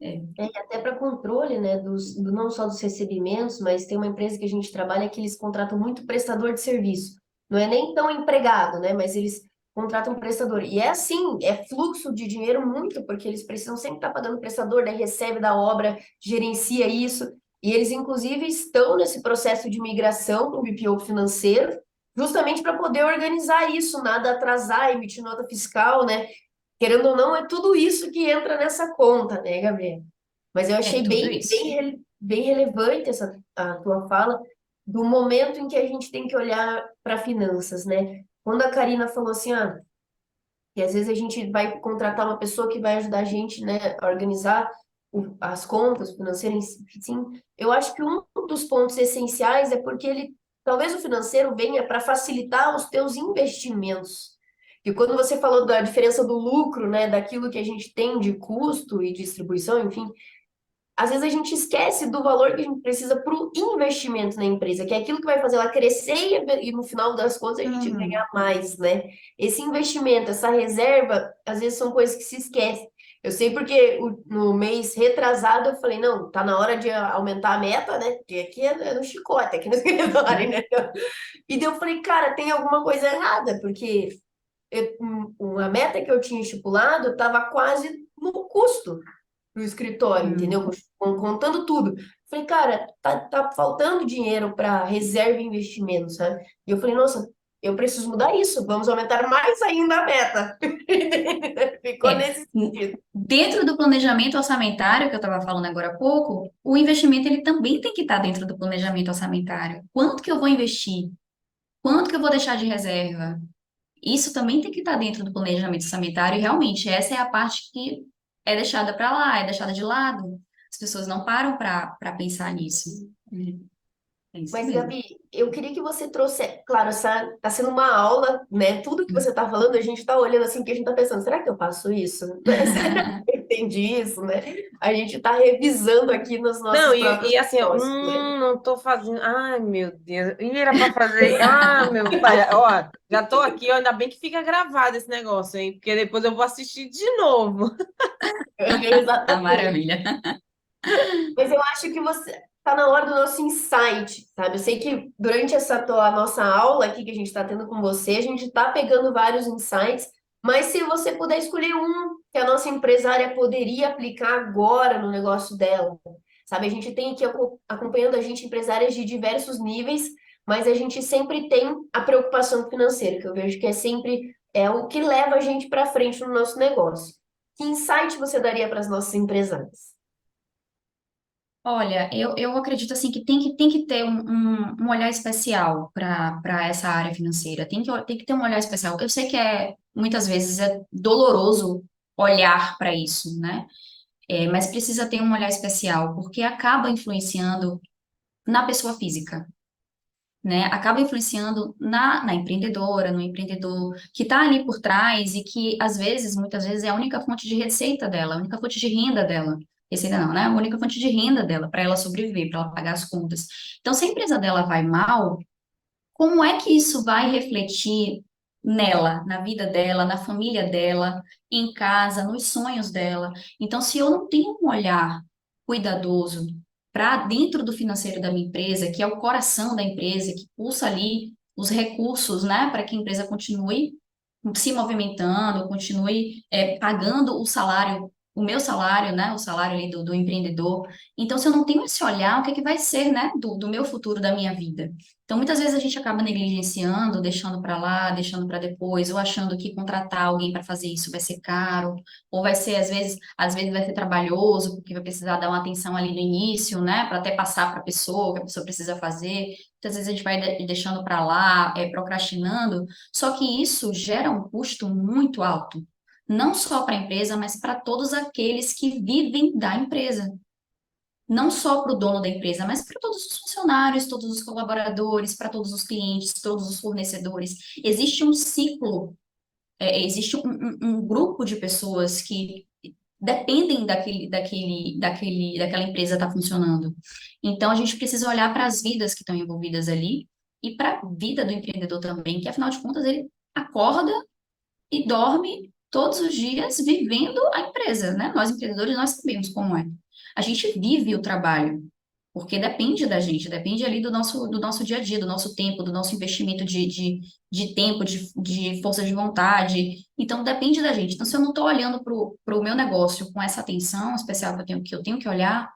É. E até para controle, né, não só dos recebimentos, mas tem uma empresa que a gente trabalha que eles contratam muito prestador de serviço. Não é nem tão empregado, né, mas eles contratam prestador. E é assim, é fluxo de dinheiro muito, porque eles precisam sempre estar pagando prestador, daí recebe da obra, gerencia isso. E eles, inclusive, estão nesse processo de migração para o BPO financeiro, justamente para poder organizar isso, nada atrasar, emitir nota fiscal, né? Querendo ou não, é tudo isso que entra nessa conta, né, Gabriel? Mas eu É achei tudo isso. bem relevante a tua fala do momento em que a gente tem que olhar para finanças, né? quando a Karina falou assim, que às vezes a gente vai contratar uma pessoa que vai ajudar a gente, né, a organizar as contas financeiras, sim, eu acho que um dos pontos essenciais é porque talvez o financeiro venha para facilitar os teus investimentos. E quando você falou da diferença do lucro, né, daquilo que a gente tem de custo e distribuição, enfim, às vezes a gente esquece do valor que a gente precisa para o investimento na empresa, que é aquilo que vai fazer ela crescer e no final das contas a gente Uhum. ganhar mais, né? Esse investimento, essa reserva, às vezes são coisas que se esquecem. Eu sei porque no mês retrasado eu falei, não, tá na hora de aumentar a meta, né? Porque aqui é no chicote, aqui no escritório, né? E daí eu falei, cara, tem alguma coisa errada, porque a meta que eu tinha estipulado estava quase no custo pro escritório, entendeu? Hum. Contando tudo. Falei, cara, tá faltando dinheiro para reserva e investimento, sabe? E eu falei, nossa, eu preciso mudar isso, vamos aumentar mais ainda a meta. Ficou É, nesse sentido. dentro do planejamento orçamentário, que eu estava falando agora há pouco, o investimento ele também tem que estar dentro do planejamento orçamentário. Quanto que eu vou investir? Quanto que eu vou deixar de reserva? Isso também tem que estar dentro do planejamento orçamentário, e realmente essa é a parte que é deixada para lá, é deixada de lado. As pessoas não param para pensar nisso. É isso Mas, mesmo. Gabi, eu queria que você trouxe, claro, tá sendo uma aula, né? Tudo que você tá falando, a gente tá olhando assim, que a gente tá pensando, será que eu faço isso? Será que eu entendi isso, né? A gente tá revisando aqui nos Não, nossos próprios e assim, negócios, né? não tô fazendo. Ai, meu Deus. E era para fazer. Ah, meu pai. Ó, já tô aqui, ó, ainda bem que fica gravado esse negócio, hein? Porque depois eu vou assistir de novo. Ah, Exatamente. maravilha. Mas eu acho que você tá na hora do nosso insight, sabe? Eu sei que durante a nossa aula aqui que a gente está tendo com você, a gente está pegando vários insights, mas se você puder escolher um que a nossa empresária poderia aplicar agora no negócio dela, sabe? A gente tem aqui acompanhando a gente empresárias de diversos níveis, mas a gente sempre tem a preocupação financeira, que eu vejo que é sempre o que leva a gente para frente no nosso negócio. Que insight você daria para as nossas empresárias? Olha, eu acredito assim que tem que ter um olhar especial para essa área financeira. Tem que ter um olhar especial. Eu sei que muitas vezes é doloroso olhar para isso, né? Mas precisa ter um olhar especial, porque acaba influenciando na pessoa física, né? Acaba influenciando na empreendedora, no empreendedor que está ali por trás e que, às vezes, muitas vezes, é a única fonte de receita dela, a única fonte de renda dela. Receita não, né? A única fonte de renda dela, para ela sobreviver, para ela pagar as contas. Então, se a empresa dela vai mal, como é que isso vai refletir nela, na vida dela, na família dela, em casa, nos sonhos dela? Então, se eu não tenho um olhar cuidadoso para dentro do financeiro da minha empresa, que é o coração da empresa, que pulsa ali os recursos, né, para que a empresa continue se movimentando, continue pagando o salário, o meu salário, né, o salário ali do empreendedor. Então, se eu não tenho esse olhar, o que é que vai ser, né, do meu futuro, da minha vida? Então, muitas vezes a gente acaba negligenciando, deixando para lá, deixando para depois, ou achando que contratar alguém para fazer isso vai ser caro, ou vai ser, às vezes vai ser trabalhoso, porque vai precisar dar uma atenção ali no início, né, para até passar para a pessoa, o que a pessoa precisa fazer. Muitas vezes a gente vai deixando para lá, procrastinando, só que isso gera um custo muito alto, não só para a empresa, mas para todos aqueles que vivem da empresa. Não só para o dono da empresa, mas para todos os funcionários, todos os colaboradores, para todos os clientes, todos os fornecedores. Existe um ciclo, existe um grupo de pessoas que dependem daquela empresa estar funcionando. Então, a gente precisa olhar para as vidas que estão envolvidas ali e para a vida do empreendedor também, que afinal de contas ele acorda e dorme todos os dias vivendo a empresa, né? Nós empreendedores, nós sabemos como é. A gente vive o trabalho, porque depende da gente, depende ali do nosso dia a dia, do nosso tempo, do nosso investimento de tempo, de força de vontade. Então, depende da gente. Então, se eu não estou olhando para o meu negócio com essa atenção especial que eu tenho que olhar,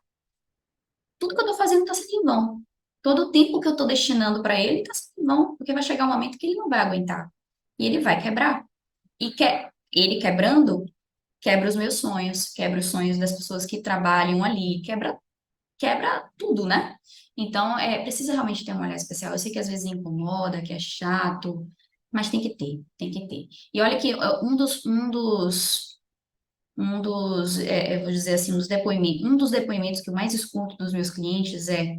tudo que eu estou fazendo está sendo em vão. Todo o tempo que eu estou destinando para ele está sendo em vão, porque vai chegar um momento que ele não vai aguentar. E ele vai quebrar. Ele quebrando, quebra os meus sonhos, quebra os sonhos das pessoas que trabalham ali, quebra tudo, né? Então, precisa realmente ter um olhar especial. Eu sei que às vezes incomoda, que é chato, Mas tem que ter, tem que ter. E olha que eu vou dizer assim, um dos depoimentos que eu mais escuto dos meus clientes é,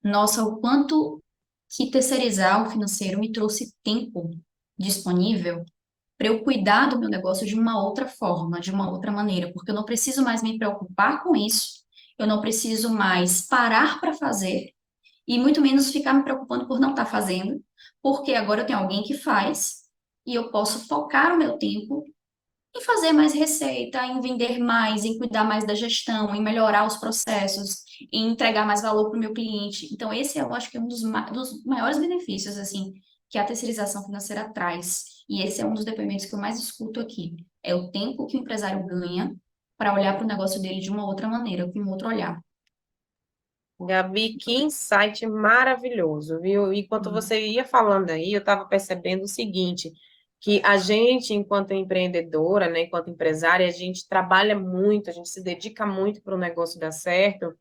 nossa, o quanto que terceirizar o financeiro me trouxe tempo disponível para eu cuidar do meu negócio de uma outra forma, de uma outra maneira, porque eu não preciso mais me preocupar com isso, eu não preciso mais parar para fazer e muito menos ficar me preocupando por não estar fazendo, porque agora eu tenho alguém que faz e eu posso focar o meu tempo em fazer mais receita, em vender mais, em cuidar mais da gestão, em melhorar os processos, em entregar mais valor para o meu cliente. Então, esse eu acho que é um dos maiores benefícios, assim, que a terceirização financeira traz. E esse é um dos depoimentos que eu mais escuto aqui. É o tempo que o empresário ganha para olhar para o negócio dele de uma outra maneira, com um outro olhar. Gabi, que insight maravilhoso, viu? Enquanto Hum. você ia falando aí, eu estava percebendo o seguinte, que a gente, enquanto empreendedora, né, enquanto empresária, a gente trabalha muito, a gente se dedica muito para o negócio dar certo,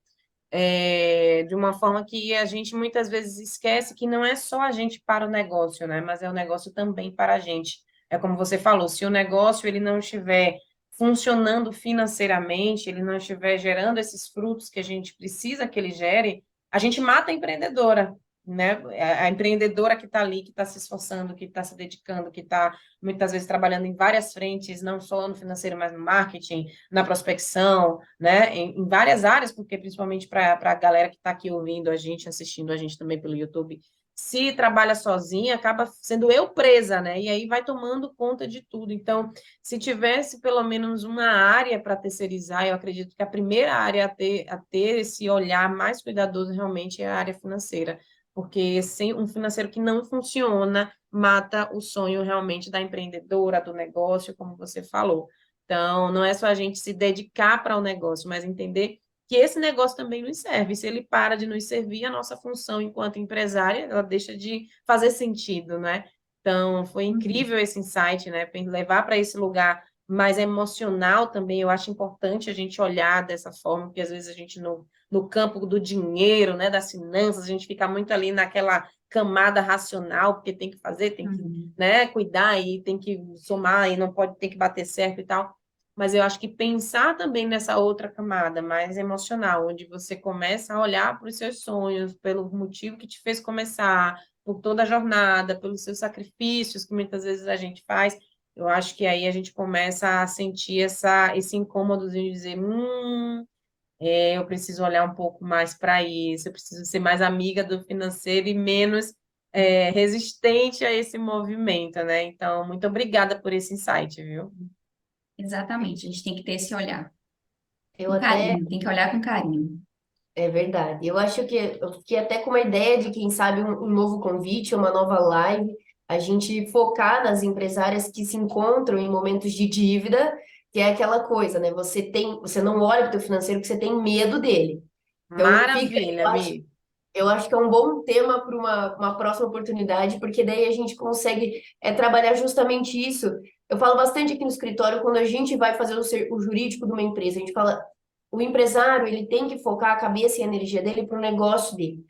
de uma forma que a gente muitas vezes esquece que não é só a gente para o negócio, né? Mas é o negócio também para a gente. É como você falou, se o negócio ele não estiver funcionando financeiramente, ele não estiver gerando esses frutos que a gente precisa que ele gere, a gente mata a empreendedora, né? A empreendedora que está ali, que está se esforçando, que está se dedicando, que está muitas vezes trabalhando em várias frentes, não só no financeiro, mas no marketing, na prospecção, né, em várias áreas, porque principalmente para a galera que está aqui ouvindo a gente, assistindo a gente também pelo YouTube, se trabalha sozinha, acaba sendo eu presa, né? E aí vai tomando conta de tudo. Então, se tivesse pelo menos uma área para terceirizar, eu acredito que a primeira área a ter esse olhar mais cuidadoso realmente é a área financeira, porque sem um financeiro que não funciona, mata o sonho realmente da empreendedora, do negócio, como você falou. Então, não é só a gente se dedicar para o negócio, mas entender que esse negócio também nos serve. Se ele para de nos servir, a nossa função enquanto empresária, ela deixa de fazer sentido, né? Então, foi Uhum. incrível esse insight, né? Para levar para esse lugar mais emocional também, eu acho importante a gente olhar dessa forma, porque às vezes a gente no campo do dinheiro, né, das finanças, a gente fica muito ali naquela camada racional, porque tem que fazer, tem que, Uhum. né, cuidar e tem que somar e não pode ter que bater certo e tal. Mas eu acho que pensar também nessa outra camada mais emocional, onde você começa a olhar para os seus sonhos, pelo motivo que te fez começar, por toda a jornada, pelos seus sacrifícios que muitas vezes a gente faz, eu acho que aí a gente começa a sentir esse incômodo de dizer, eu preciso olhar um pouco mais para isso, eu preciso ser mais amiga do financeiro e menos resistente a esse movimento, né? Então, muito obrigada por esse insight, viu? Exatamente, a gente tem que ter esse olhar. Eu Com até, carinho, tem que olhar com carinho. é verdade. Eu acho que eu fiquei até com uma ideia de, quem sabe, um novo convite, uma nova live, a gente focar nas empresárias que se encontram em momentos de dívida, que é aquela coisa, né? Você não olha para o teu financeiro porque você tem medo dele. Então, fica, Maravilha, Mi. eu acho que é um bom tema para uma próxima oportunidade, porque daí a gente consegue trabalhar justamente isso. Eu falo bastante aqui no escritório, quando a gente vai fazer o jurídico de uma empresa, a gente fala, o empresário, ele tem que focar a cabeça e a energia dele para o negócio dele.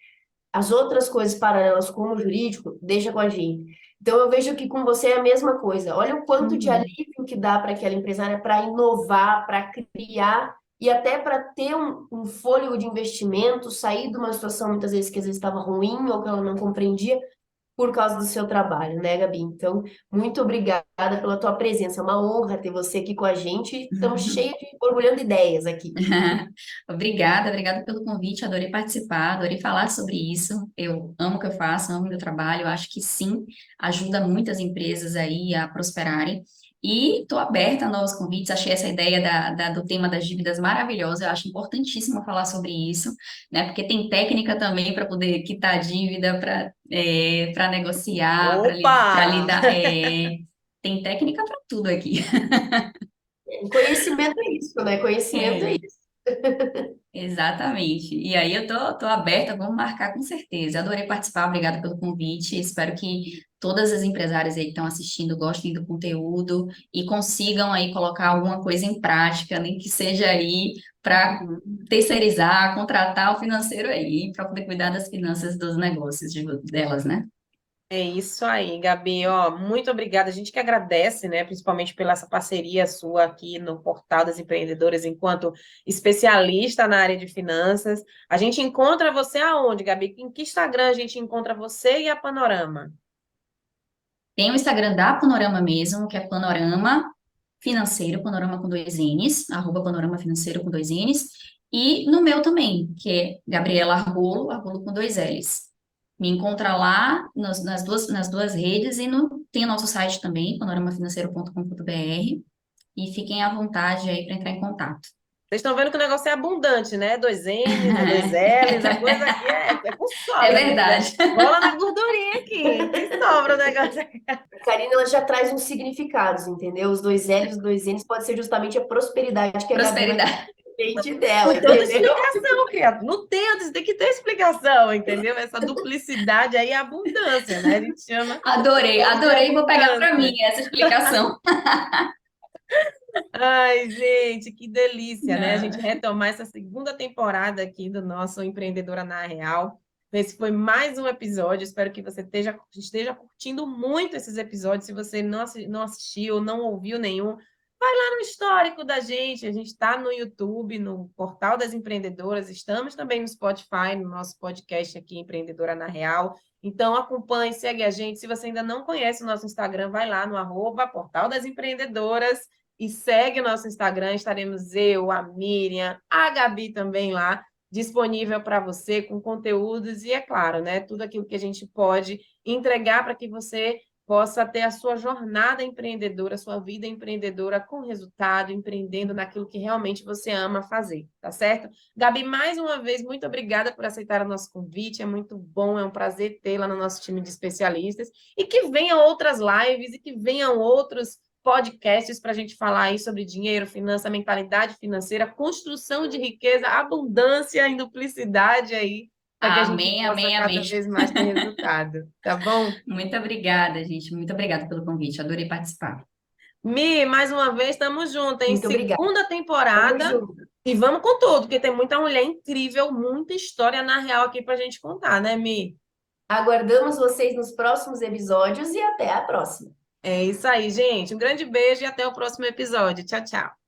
As outras coisas paralelas, como o jurídico, deixa com a gente. Então, eu vejo que com você é a mesma coisa. Olha o quanto de Uhum. alívio que dá para aquela empresária para inovar, para criar e até para ter um fôlego de investimento, sair de uma situação muitas vezes que às vezes estava ruim ou que ela não compreendia por causa do seu trabalho, né, Gabi? Então, muito obrigada pela tua presença. É uma honra ter você aqui com a gente. Estamos cheios de borbulhando ideias aqui. Obrigada, obrigada pelo convite. Adorei participar, adorei falar sobre isso. Eu amo o que eu faço, amo o meu trabalho. Eu acho que sim, ajuda muitas empresas aí a prosperarem. E estou aberta a novos convites. Achei essa ideia do tema das dívidas maravilhosa. Eu acho importantíssimo falar sobre isso, né? Porque tem técnica também para poder quitar a dívida, para negociar, para Opa! lidar. Tem técnica para tudo aqui. Conhecimento é isso, né? Conhecimento é isso. Exatamente. E aí eu tô aberta, vamos marcar com certeza. Adorei participar, obrigada pelo convite. Espero que todas as empresárias aí que estão assistindo gostem do conteúdo e consigam aí colocar alguma coisa em prática, nem que seja aí para terceirizar, contratar o financeiro aí, para poder cuidar das finanças dos negócios delas, né? É isso aí, Gabi. Ó, muito obrigada. A gente que agradece, né, principalmente pela essa parceria sua aqui no Portal das Empreendedoras, enquanto especialista na área de finanças. A gente encontra você aonde, Gabi? Em que Instagram a gente encontra você e a Panorama? Tem o Instagram da Panorama mesmo, que é Panorama Financeiro, Panorama com dois N's, @Panorama Financeiro com dois N's, e no meu também, que é Gabriela Argolo, Argolo com dois L's. Me encontra lá nas duas redes e tem o nosso site também, panoramafinanceiro.com.br, e fiquem à vontade aí para entrar em contato. Vocês estão vendo que o negócio é abundante, né? Dois N's, dois L's, a coisa aqui é com É sobra. verdade. Bola na gordurinha aqui, que sobra o negócio aqui. A Karina, ela já traz uns significados, entendeu? Os dois L's, os dois N's pode ser justamente a prosperidade que a Gabi vai Prosperidade. depende dela, Com toda entendeu? explicação, criado. Não tem que ter explicação, entendeu? Essa duplicidade aí é abundância, né? A gente chama Adorei, de adorei, vou pegar para abundância. mim essa explicação. Ai, gente, que delícia, né? A gente Não. retomar essa segunda temporada aqui do nosso Empreendedora na Real. Esse foi mais um episódio. Espero que você esteja curtindo muito esses episódios. Se você não assistiu, não ouviu nenhum, vai lá no histórico da gente. A gente está no YouTube, no Portal das Empreendedoras. Estamos também no Spotify, no nosso podcast aqui, Empreendedora na Real. Então, acompanhe, segue a gente. Se você ainda não conhece o nosso Instagram, vai lá no @Portal das Empreendedoras e segue o nosso Instagram. Estaremos eu, a Miriam, a Gabi também lá, disponível para você com conteúdos e, é claro, né, tudo aquilo que a gente pode entregar para que você possa ter a sua jornada empreendedora, sua vida empreendedora com resultado, empreendendo naquilo que realmente você ama fazer, tá certo? Gabi, mais uma vez, muito obrigada por aceitar o nosso convite, é muito bom, é um prazer tê-la no nosso time de especialistas, e que venham outras lives e que venham outros podcasts para a gente falar aí sobre dinheiro, finança, mentalidade financeira, construção de riqueza, abundância e duplicidade aí, para que a gente Amém, possa amém, amém. cada vez mais ter resultado, tá bom? Muito obrigada, gente. Muito obrigada pelo convite. Adorei participar. Mi, mais uma vez, estamos juntas em Muito obrigada. segunda Tamo temporada junto. e vamos com tudo, porque tem muita mulher incrível, muita história na real aqui para a gente contar, né, Mi? Aguardamos vocês nos próximos episódios e até a próxima. É isso aí, gente. Um grande beijo e até o próximo episódio. Tchau, tchau.